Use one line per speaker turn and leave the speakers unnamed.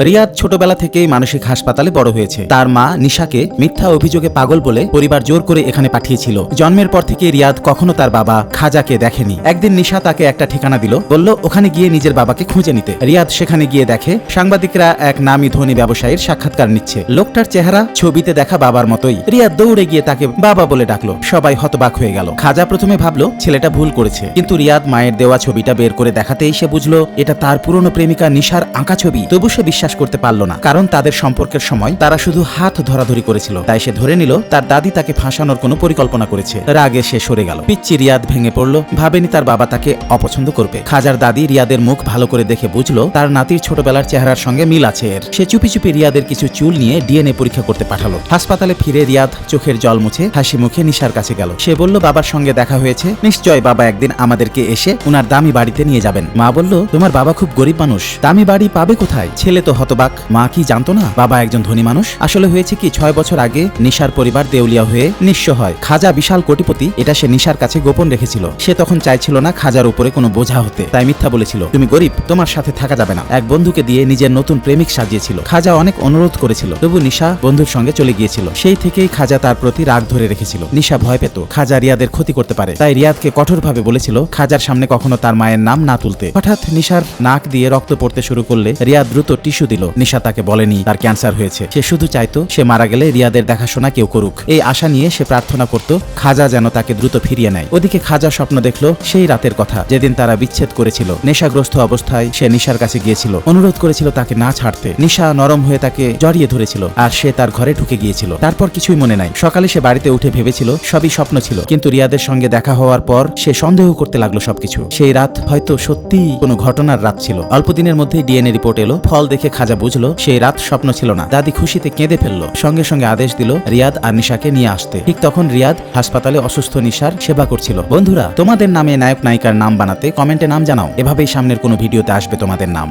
রিয়াদ ছোটবেলা থেকেই মানসিক হাসপাতালে বড় হয়েছে। তার মা নিশাকে মিথ্যা অভিযোগে পাগল বলে পরিবার জোর করে এখানে পাঠিয়েছিল। জন্মের পর থেকে রিয়াদ কখনো তার বাবা খাজাকে দেখেনি। একদিন নিশা তাকে একটা ঠিকানা দিল, বলল ওখানে গিয়ে নিজের বাবাকে খুঁজে নিতে। রিয়াদ সেখানে গিয়ে দেখে সাংবাদিকরা এক নামী ধনী ব্যবসায়ীর সাক্ষাৎকার নিচ্ছে। লোকটার চেহারা ছবিতে দেখা বাবার মতোই। রিয়াদ দৌড়ে গিয়ে তাকে বাবা বলে ডাকলো। সবাই হতবাক হয়ে গেল। খাজা প্রথমে ভাবলো ছেলেটা ভুল করেছে, কিন্তু রিয়াদ মায়ের দেওয়া ছবিটা বের করে দেখাতেই সে বুঝলো এটা তার পুরনো প্রেমিকা নিশার আঁকা ছবি। তবু সে বিশ্বাস করতে পারল না, কারণ তাদের সম্পর্কের সময় তারা শুধু হাত ধরাধরি করেছিল। তাই সে ধরে নিল তার দাদি তাকে ফাঁসানোর কোনো পরিকল্পনা করেছে। রাগে সে সরে গেল। পিচ্চি রিয়াদ ভেঙে পড়ল। ভাবেনি তার বাবা তাকে অপছন্দ করবে। খাজার দাদি রিয়াদের মুখ ভালো করে দেখে বুঝলো তার নাতির ছোটবেলার চেহারার সঙ্গে মিল আছে এর। সে চুপি চুপি রিয়াদের কিছু চুল নিয়ে ডিএনএ পরীক্ষা করতে পাঠালো। হাসপাতালে ফিরে রিয়াদ চোখের জল মুছে হাসি মুখে নিশার কাছে গেল। সে বলল বাবার সঙ্গে দেখা হয়েছে, নিশ্চয় বাবা একদিন আমাদেরকে এসে উনার দামি বাড়িতে নিয়ে যাবেন। মা বলল তোমার বাবা খুব গরিব মানুষ, দামি বাড়ি পাবে কোথায়? ছেলে তো হতবাক। মা কি জানতো না বাবা একজন ধনী মানুষ? আসলে হয়েছে কি, 6 বছর আগে নিশার পরিবার দেউলিয়া হয়ে নিঃস্ব হয়। খাজা বিশাল কোটিপতি, এটা সে নিশার কাছে গোপন রেখেছিল। সে তখন চাইছিল না খাজার উপরে কোনো বোঝা হতে, তাই মিথ্যা বলেছিল তুমি গরিব, তোমার সাথে থাকা যাবে না। এক বন্ধুকে দিয়ে নিজের নতুন প্রেমিক সাজিয়েছিল। খাজা অনেক অনুরোধ করেছিল, তবু নিশা বন্ধুর সঙ্গে চলে গিয়েছিল। সেই থেকেই খাজা তার প্রতি রাগ ধরে রেখেছিল। নিশা ভয় পেত খাজা রিয়াদের ক্ষতি করতে পারে, তাই রিয়াদকে কঠোরভাবে বলেছিল খাজার সামনে কখনো তার মায়ের নাম না তুলতে। হঠাৎ নিশার নাক দিয়ে রক্ত পড়তে শুরু করলে রিয়াদ দ্রুত টিস্যু দিল। নিশা তাকে বলেনি তার ক্যান্সার হয়েছে। সে শুধু চাইতো সে মারা গেলে রিয়াদের দেখাশোনা কেউ করুক। এই আশা নিয়ে সে প্রার্থনা করত খাজা যেন তাকে দ্রুত ফিরিয়ে নেয়। ওদিকে খাজা স্বপ্ন দেখলো সেই রাতের কথা, যেদিন তারা বিচ্ছেদ করেছিল। নেশাগ্রস্ত অবস্থায় সে নিশার কাছে গিয়েছিল, অনুরোধ করেছিল তাকে না ছাড়তে। নিশা নরম হয়ে তাকে জড়িয়ে ধরেছিল, আর সে তার ঘরে ঢুকে গিয়েছিল। তারপর কিছুই মনে নাই। সকালে সে বাড়িতে উঠে ভেবেছিল সবই স্বপ্ন ছিল, কিন্তু রিয়াদের সঙ্গে দেখা হওয়ার পর সে সন্দেহ করতে লাগলো সবকিছু। সেই রাত হয়তো সত্যিই কোনো ঘটনার রাত ছিল। অল্প দিনের মধ্যেই ডিএনএ রিপোর্ট এলো। ফল দেখে খাজা বুঝলো সেই রাত স্বপ্ন ছিল না। দাদি খুশিতে কেঁদে ফেললো। সঙ্গে সঙ্গে আদেশ দিল রিয়াদ আর নিশাকে নিয়ে আসতে। ঠিক তখন রিয়াদ হাসপাতালে অসুস্থ নিশার সেবা করছিল। বন্ধুরা, তোমাদের নামে নায়ক নায়িকার নাম বানাতে কমেন্টে নাম জানাও। এভাবেই সামনের কোনো ভিডিওতে আসবে তোমাদের নাম।